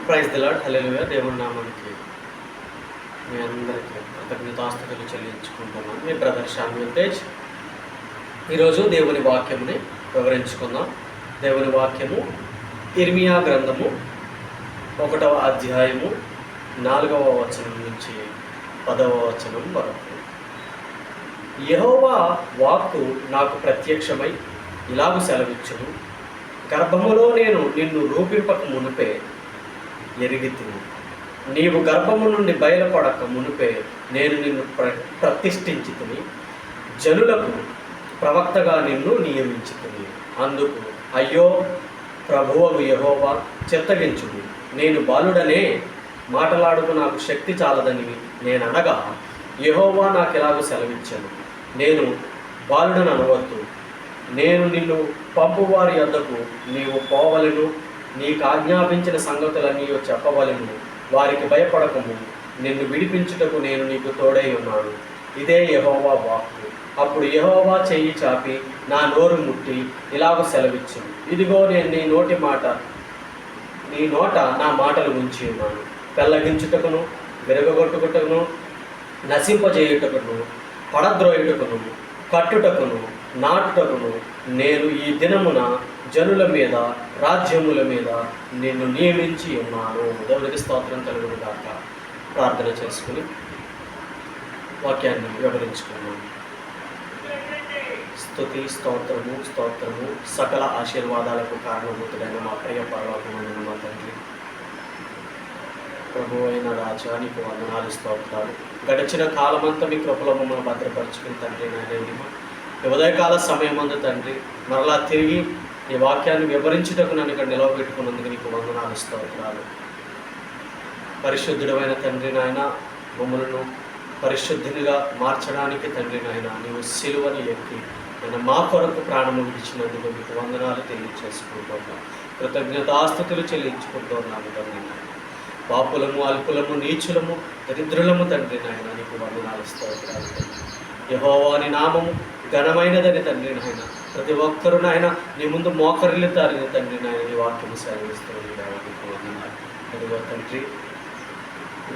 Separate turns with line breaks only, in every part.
Praise the lord. హల్లెలూయా. దేవుని నామానికి మీ అందరికీ కృతజ్ఞతాస్తుతులు చెల్లించుకుంటున్నాను. మీ బ్రదర్ శామ్యూల్ తేజ్. ఈరోజు దేవుని వాక్యముని వివరించుకుందాం. దేవుని వాక్యము ఇర్మియా గ్రంథము 1వ అధ్యాయము 4వ వచనం నుంచి 10వ వచనం వరకు. యెహోవా వాక్కు నాకు ప్రత్యక్షమై ఇలాగు సెలవిచ్చును, గర్భములో నేను నిన్ను రూపింపక మునుపే ఎరిగితిని, నీవు గర్భము నుండి బయలుపడక మునుపే నేను నిన్ను ప్రతిష్ఠించితిని, జనులకు ప్రవక్తగా నిన్ను నియమించితిని. అందుకు అయ్యో ప్రభువగు యెహోవా, చిత్తగించుము, నేను బాలుడనే, మాటలాడుకు నాకు శక్తి చాలదని నేను అనగా, యెహోవా నాకు ఎలాగో సెలవిచ్చాను, నేను బాలుడని అనవద్దు, నేను నిన్ను పంపువారి యొద్దకు నీవు పోవలను, నీకు ఆజ్ఞాపించిన సంగతులన్నీ చెప్పవలను, వారికి భయపడకము, నిన్ను విడిపించుటకు నేను నీకు తోడై ఉన్నాను. ఇదే యెహోవా వాక్కు. అప్పుడు యెహోవా చెయ్యి చాపి నా నోరు ముట్టి ఇలాగ సెలవిచ్చు, ఇదిగో నేను నీ నోట నా మాటలు ఉంచి ఉన్నాను. పెళ్ళగించుటకును, విరగొట్టుటకును, నశింపజేయుటకును, పడద్రోయుటకును, కట్టుటకును, నాటుటకును నేను ఈ దినమున జనుల మీద, రాజ్యముల మీద నిన్ను నియమించి ఉన్నాను. దేవునికి స్తోత్రం కలుగును గాక. ప్రార్థన చేసుకుని వాక్యాన్ని వివరించుకున్నాను. స్తుతి, స్తోత్రము సకల ఆశీర్వాదాలకు కారణభూతుడైన మా ప్రియ పరలోకమందున మా తండ్రి, ప్రభు అయిన రాజా, నీకు వందనాలు, స్తోత్రాలు. గడిచిన కాలమంతా మీ కృపలో మమ్మల్ని భద్రపరుచుకుని తండ్రి, నాయన ఉదయకాల సమయం అందు తండ్రి మరలా తిరిగి ఈ వాక్యాన్ని వివరించుటకు నన్ను ఇక్కడ నిలవబెట్టుకున్నందుకు నీకు వందనాలు, స్తోత్రాలు. పరిశుద్ధుడమైన తండ్రి నాయన, మమ్మలను పరిశుద్ధినిగా మార్చడానికి తండ్రి నాయన నీవు సిలువని ఎక్కి నేను మా కొరకు ప్రాణము విడిచినందుకు మీకు వందనాలు తెలియచేసుకుంటున్నాను. కృతజ్ఞతాస్తుతులు చెల్లించుకుంటున్నాను తండ్రి నాయన. పాపులము, అల్పులము, నీచులము, దరిద్రులము తండ్రి నాయన నీకు వందనాలు, స్తోత్రాలు. యెహోవా నీ నామము ఘనమైనదని తండ్రి నాయన, ప్రతి ఒక్కరూ నాయన నీ ముందు మోకరిల్లుతారని తండ్రి నాయన నీ వాక్యము సెలవిస్తుంది. అదిగో తండ్రి,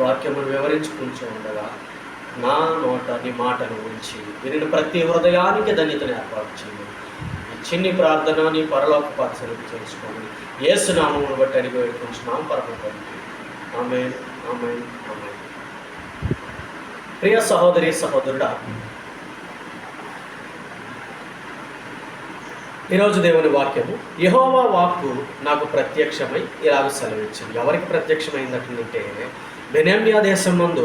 వాక్యమును వివరించుకుంటూ ఉండగా నా నోట నీ మాటను ఉంచి వినిన ప్రతి హృదయానికి ధన్యతను ఏర్పాటు చేయండి. ఈ చిన్ని ప్రార్థన నీ పరలోక పాత్రలకు చేసుకోండి. యేసు నామమును బట్టి అడిగి వేడుకుంటున్నాం పరమ తండ్రి. ఆమేన్, ఆమేన్, ఆమేన్. ప్రియ సహోదరి, సహోదరుడా, ఈరోజు దేవుని వాక్యము యెహోవా వాక్కు నాకు ప్రత్యక్షమై ఇలాగ సెలవిచ్చింది. ఎవరికి ప్రత్యక్షమైందంటే బెన్యామీను దేశం నందు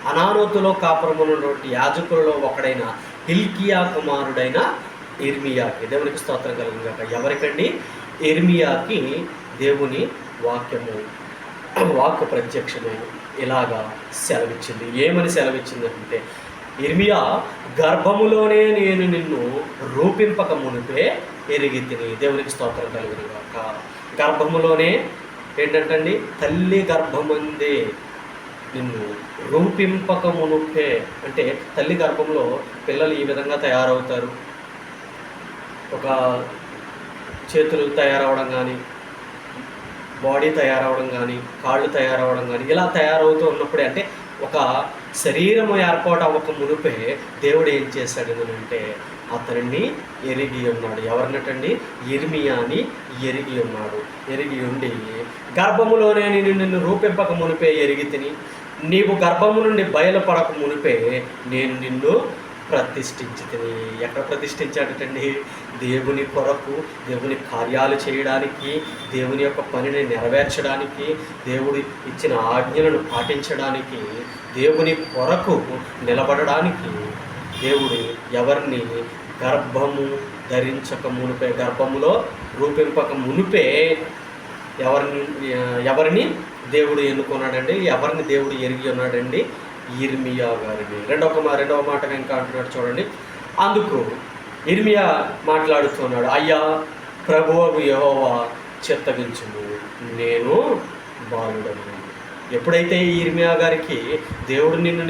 అనారోతులో కాపురమున్నటువంటి యాజకులలో ఒకడైన హిల్కియా కుమారుడైన ఇర్మియాకి. దేవునికి స్తోత్రం కలుగును గాక. ఎవరికండి? ఇర్మియాకి దేవుని వాక్కు ప్రత్యక్షమై ఇలాగా సెలవిచ్చింది. ఏమని సెలవిచ్చిందంటే, ఇర్మియా, గర్భములోనే నేను నిన్ను రూపింపక మునిపే ఎరిగితిని. దేవునికి స్తోత్రం కలుగును గాక. గర్భములోనే ఏంటంటండి, తల్లి గర్భమందే నిన్ను రూపింపక మునుపే అంటే తల్లి గర్భంలో పిల్లలు ఈ విధంగా తయారవుతారు. ఒక చేతులు తయారవడం కానీ, బాడీ తయారవడం కానీ, కాళ్ళు తయారవడం కానీ, ఇలా తయారవుతూ ఉన్నప్పుడే అంటే ఒక శరీరము ఏర్పాటు అవ్వక మునిపే దేవుడు ఏం చేశాడు అంటే అతనిని ఎరిగి ఉన్నాడు. ఎవరినటండి? ఇర్మియాని ఎరిగి ఉన్నాడు. ఎరిగి ఉండి గర్భములోనే నిన్ను రూపింపక మునిపే ఎరిగితిని, నీవు గర్భము నుండి బయలుపడక మునిపే నేను నిన్ను ప్రతిష్ఠించితిని. ఎక్కడ ప్రతిష్ఠించాడటండి? దేవుని కొరకు, దేవుని కార్యాలు చేయడానికి, దేవుని యొక్క పనిని నెరవేర్చడానికి, దేవుడు ఇచ్చిన ఆజ్ఞలను పాటించడానికి, దేవుని కొరకు నిలబడడానికి దేవుడు ఎవరిని గర్భము ధరించక మునిపే, గర్భములో రూపింపక మునిపే ఎవరిని దేవుడు ఎన్నుకున్నాడండి? ఎవరిని దేవుడు ఎరిగి ఉన్నాడండి? ఇర్మియా గారిని. రెండవ మాట ఇంకా అంటున్నాడు చూడండి. అందుకు ఇర్మియా మాట్లాడుతున్నాడు, అయ్యా ప్రభువగు యెహోవా, చిత్తగించుము, నేను బాలుడను. ఎప్పుడైతే ఈ ఇర్మియా గారికి దేవుడు నిన్ను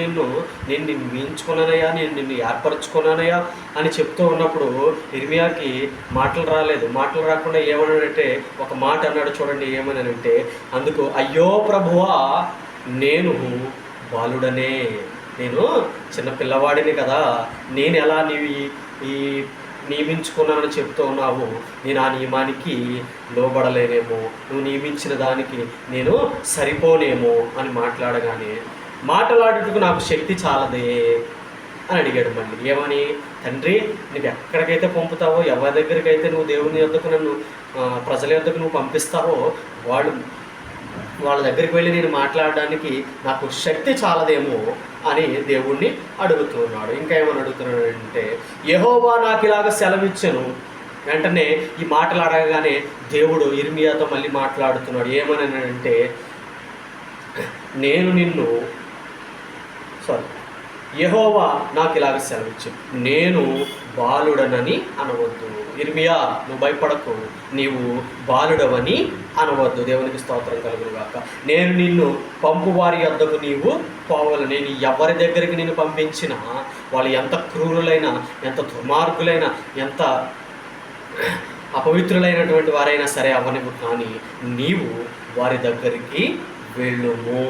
నియమించుకున్నానయ్యా, నేను నిన్ను ఏర్పరచుకున్నానయ్యా అని చెప్తూ ఉన్నప్పుడు ఇర్మియాకి మాటలు రాలేదు. మాటలు రాకుండా ఏమన్నాడంటే ఒక మాట అన్నాడు చూడండి. ఏమన్నానంటే, అందుకు అయ్యో ప్రభువా, నేను బాలుడనే, నేను చిన్న పిల్లవాడిని కదా, నేను ఎలా ఈ నియమించుకున్నానని చెప్తూ ఉన్నావు, నేను ఆ నియమానికి లోబడలేనేమో, నువ్వు నియమించిన దానికి నేను సరిపోనేమో అని మాట్లాడగానే, మాట్లాడేందుకు నాకు శక్తి చాలదే అని అడిగాడు. మళ్ళీ ఏమని, తండ్రి నువ్వు ఎక్కడికైతే పంపుతావో, ఎవరి దగ్గరికైతే నువ్వు దేవుని యొద్దకు నన్ను ప్రజల యొద్దకు నువ్వు పంపిస్తావో వాళ్ళ దగ్గరికి వెళ్ళి నేను మాట్లాడడానికి నాకు శక్తి చాలదేమో అని దేవుణ్ణి అడుగుతున్నాడు. ఇంకా ఏమని అడుగుతున్నాడంటే, యెహోవా నాకు ఇలాగ సెలవిచ్చెను. వెంటనే ఈ మాటలు అడగగానే దేవుడు ఇర్మియాతో మళ్ళీ మాట్లాడుతున్నాడు. ఏమనంటే, యెహోవా నాకు ఇలాగ సెలవిచ్చు, నేను బాలుడనని అనవద్దు. ఇర్మియా, నువ్వు భయపడకు, నీవు బాలుడవని అనవద్దు. దేవునికి స్తోత్రం కలుగును గాక. నేను నిన్ను పంపు వారి యొద్దకు నీవు పోవాలి. నేను ఎవరి దగ్గరికి నేను పంపించినా వాళ్ళు ఎంత క్రూరులైనా, ఎంత దుర్మార్గులైనా, ఎంత అపవిత్రులైనటువంటి వారైనా సరే అవనివ్వు, కానీ నీవు వారి దగ్గరికి వెళ్ళుము.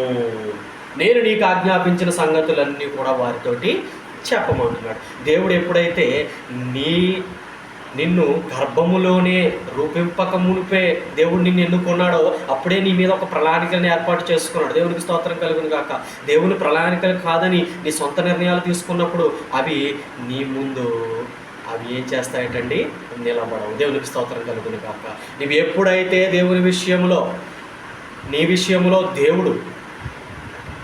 నేను నీకు ఆజ్ఞాపించిన సంగతులన్నీ కూడా వారితోటి చెప్పమంటున్నాడు. దేవుడు ఎప్పుడైతే నిన్ను గర్భములోనే రూపింపక మునిపే దేవుడు నిన్ను ఎన్నుకున్నాడో అప్పుడే నీ మీద ఒక ప్రణాళికలను ఏర్పాటు చేసుకున్నాడు. దేవునికి స్తోత్రం కలుగును గాక. దేవుని ప్రణాళికలు కాదని నీ సొంత నిర్ణయాలు తీసుకున్నప్పుడు అవి నీ ముందు ఏం చేస్తాయటండి, నిలబడవు. దేవునికి స్తోత్రం కలుగును గాక. నువ్వు ఎప్పుడైతే దేవుని విషయంలో, నీ విషయంలో దేవుడు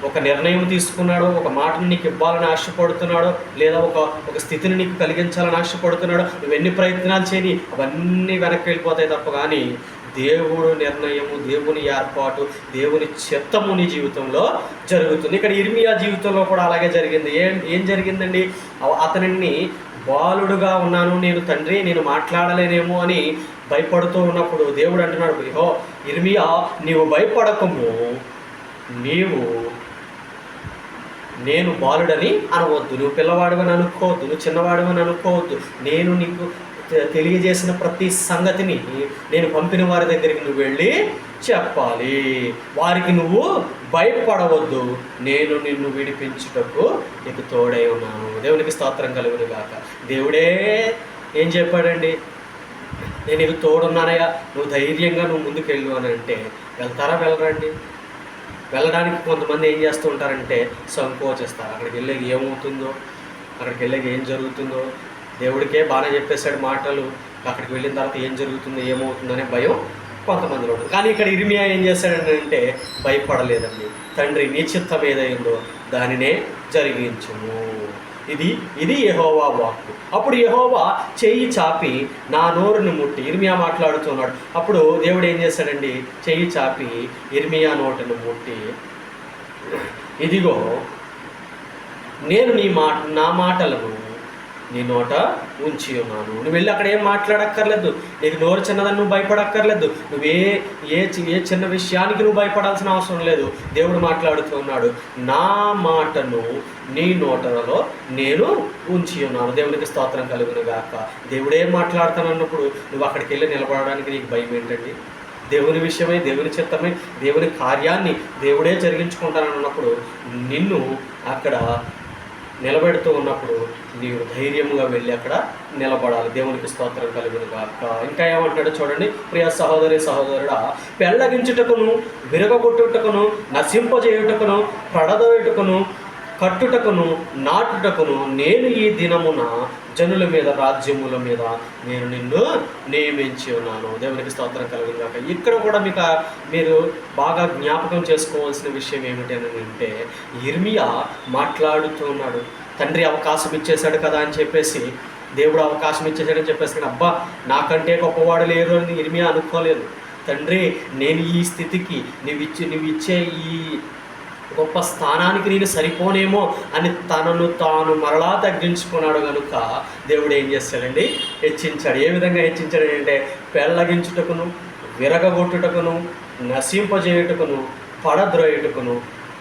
ఒక నిర్ణయం తీసుకున్నాడో, ఒక మాటను నీకు ఇవ్వాలని ఆశపడుతున్నాడో, లేదా ఒక స్థితిని నీకు కలిగించాలని ఆశపడుతున్నాడో, నువ్వు ఎన్ని ప్రయత్నాలు చేయని అవన్నీ వెనక్కి వెళ్ళిపోతాయి తప్ప, కానీ దేవుడు నిర్ణయము, దేవుని ఏర్పాటు, దేవుని చిత్తము నీ జీవితంలో జరుగుతుంది. ఇక్కడ ఇర్మియా జీవితంలో కూడా అలాగే జరిగింది. ఏం జరిగిందండి? అతనిని బాలుడుగా ఉన్నాను నేను, తండ్రి నేను మాట్లాడలేనేమో అని భయపడుతూ ఉన్నప్పుడు దేవుడు అంటున్నాడు, ఇర్మియా నీవు భయపడకము, నేను బాలుడని అనవద్దు, నువ్వు పిల్లవాడివని అనుకోవద్దు, నువ్వు చిన్నవాడివని అనుకోవద్దు. నేను నీకు తెలియజేసిన ప్రతి సంగతిని నేను పంపిన వారి దగ్గరికి నువ్వు వెళ్ళి చెప్పాలి. వారికి నువ్వు భయపడవద్దు, నేను నిన్ను విడిపించుటకు నీకు తోడై ఉన్నాను. దేవునికి స్తోత్రం కలుగును గాక. దేవుడే ఏం చెప్పాడండి, నేను నీకు తోడున్నానయ్యా, నువ్వు ధైర్యంగా నువ్వు ముందుకు వెళ్ళు అని అంటే వెళ్తారా? వెళ్ళరండి. వెళ్ళడానికి కొంతమంది ఏం చేస్తూ ఉంటారంటే సంకోచిస్తారు. అక్కడికి వెళ్ళేది ఏమవుతుందో, అక్కడికి వెళ్ళేది ఏం జరుగుతుందో, దేవుడికే బాగానే చెప్పేశాడు మాటలు, అక్కడికి వెళ్ళిన తర్వాత ఏం జరుగుతుందో ఏమవుతుందనే భయం కొంతమందిలో ఉంటుంది. కానీ ఇక్కడ ఇర్మియా ఏం చేశాడంటే భయపడలేదండి. తండ్రి నీ చిత్తం ఏదైందో దానినే జరిగించుము. ఇది యెహోవా వాక్కు. అప్పుడు యెహోవా చెయ్యి చాపి నా నోరుని ముట్టి, ఇర్మియా మాట్లాడుతున్నాడు. అప్పుడు దేవుడు ఏం చేశాడండి, చెయ్యి చాపి ఇర్మియా నోటిని ముట్టి, ఇదిగో నేను నా మాటలను నీ నోట ఉంచి ఉన్నాను. నువ్వు వెళ్ళి అక్కడ ఏం మాట్లాడక్కర్లేదు, నీకు నోరు చిన్నదని నువ్వు భయపడక్కర్లేదు, ఏ చిన్న విషయానికి నువ్వు భయపడాల్సిన అవసరం లేదు. దేవుడు మాట్లాడుతూ ఉన్నాడు, నా మాటను నీ నోటలో నేను ఉంచి ఉన్నాను. దేవునికి స్తోత్రం కలుగును గాక. దేవుడే మాట్లాడతానన్నప్పుడు నువ్వు అక్కడికి వెళ్ళి నిలబడడానికి నీకు భయం ఏంటండి? దేవుని విషయమై, దేవుని చిత్తమై, దేవుని కార్యాన్ని దేవుడే జరిగించుకుంటానన్నప్పుడు నిన్ను అక్కడ నిలబెడుతూ ఉన్నప్పుడు నీవు ధైర్యముగా వెళ్ళి అక్కడ నిలబడాలి. దేవునికి స్తోత్రం కలుగును గాక. ఇంకా ఏమంటాడో చూడండి, ప్రియ సహోదరి సహోదరుడా, పెళ్ళగించుటకును, విరగొట్టుటకును, నశింపజేయుటకును, పడదోయుటకును, కట్టుటకును, నాటుటకును నేను ఈ దినమున జనుల మీద, రాజ్యముల మీద నేను నిన్ను నియమించి ఉన్నాను. దేవునికి స్తోత్రం కలుగును గాక. ఇక్కడ కూడా మీరు బాగా జ్ఞాపకం చేసుకోవాల్సిన విషయం ఏమిటి అని అంటే, ఇర్మియా మాట్లాడుతూ ఉన్నాడు. తండ్రి అవకాశం ఇచ్చేశాడు కదా అని చెప్పేసి, దేవుడు అవకాశం ఇచ్చేసాడని చెప్పేసి, అబ్బా నాకంటే గొప్పవాడు లేరు అని ఇర్మియా అనుకోలేదు. తండ్రి నేను ఈ స్థితికి నువ్వు ఇచ్చే ఈ గొప్ప స్థానానికి నేను సరిపోనేమో అని తనను తాను మరలా తగ్గించుకున్నాడు కనుక దేవుడు ఏం చేస్తాడండి, హెచ్చించాడు. ఏ విధంగా హెచ్చించాడు అంటే, పెళ్ళగించుటకును, విరగగొట్టుటకును, నశింపజేయుటకును పడద్రోయుటకును,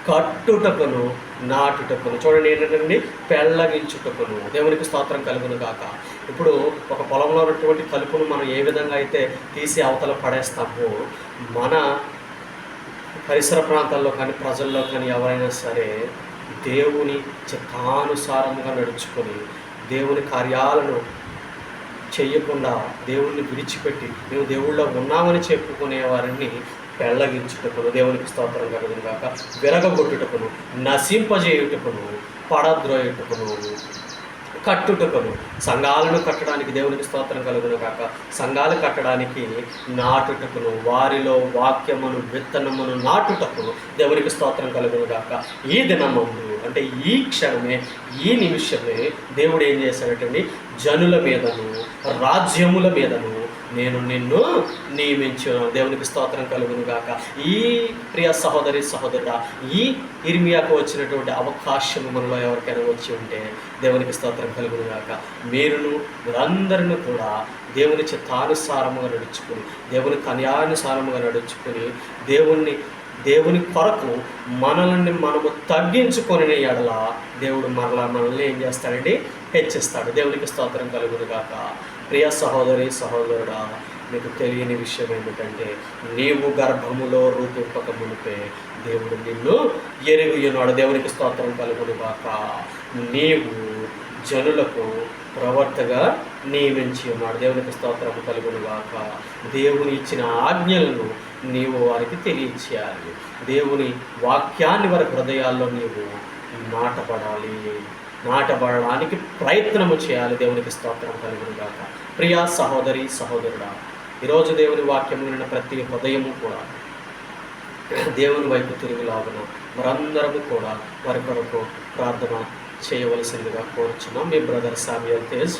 కట్టుటకును, నాటుటకును. చూడండి ఏంటంటే పెళ్ళగించుటకును. దేవునికి స్తోత్రం కలుగును గాక. ఇప్పుడు ఒక పొలంలో ఉన్నటువంటి కలుపును మనం ఏ విధంగా అయితే తీసి అవతల పడేస్తామో, మన పరిసర ప్రాంతాల్లో కానీ ప్రజల్లో కానీ ఎవరైనా సరే దేవుని చిత్తానుసారముగా నడుచుకొని దేవుని కార్యాలను చెయ్యకుండా దేవుణ్ణి విడిచిపెట్టి మేము దేవుళ్ళో ఉన్నామని చెప్పుకునే వారిని పెళ్ళగించుటకును, దేవునికి స్తోత్రం కలుగును గాక, విరగగొట్టుటకును, నశింపజేయుటకును, పడద్రోయుటకును, కట్టుటకును. సంఘాలను కట్టడానికి దేవునికి స్తోత్రం కలుగును కాక, సంఘాలు కట్టడానికి నాటుటకును, వారిలో వాక్యమును విత్తనమును నాటుటకును దేవునికి స్తోత్రం కలుగును కాక. ఈ దినమందు అంటే ఈ క్షణమే, ఈ నిమిషమే దేవుడు ఏం చేశాడంటే జనుల మీదను రాజ్యముల మీదను నేను నిన్ను నియమించును. దేవునికి స్తోత్రం కలుగును గాక. ఈ ప్రియ సహోదరి సహోదరుడా, ఈ ఇర్మియాకు వచ్చినటువంటి అవకాశము మనలో ఎవరికైనా వచ్చి ఉంటే దేవునికి స్తోత్రం కలుగును గాక. మీరందరినీ కూడా దేవుని చిత్తానుసారముగా నడుచుకుని, దేవుని కన్యానుసారముగా నడుచుకుని, దేవుని కొరకు మనల్ని మనము తగ్గించుకొని ఎడల దేవుడు మనల్ని ఏం చేస్తాడండి? హెచ్చిస్తాడు. దేవునికి స్తోత్రం కలుగును గాక. ప్రియ సహోదరి సహోదరుడా, నీకు తెలియని విషయం ఏమిటంటే నీవు గర్భములో రూపింపక మునిపే దేవుడు నిన్ను ఎరిగియున్నాడు. దేవునికి స్తోత్రం కలుగును గాక. నీవు జనులకు ప్రవర్తగా నియమించి ఉన్నాడు. దేవునికి స్తోత్రం కలుగును గాక. దేవుని ఇచ్చిన ఆజ్ఞలను నీవు వారికి తెలియచేయాలి. దేవుని వాక్యాన్ని వారి హృదయాల్లో నీవు నాటబడడానికి ప్రయత్నము చేయాలి. దేవునికి స్తోత్రం కలుగును గాక. ప్రియా సహోదరి సహోదరుడా, ఈరోజు దేవుని వాక్యము విన్న ప్రతి హృదయము కూడా దేవుని వైపు తిరుగులాగున మరందరము కూడా వారి కొరకు ప్రార్థన చేయవలసిందిగా కోరుచున్నాం. మీ బ్రదర్ శామ్యూయల్ తేజ్.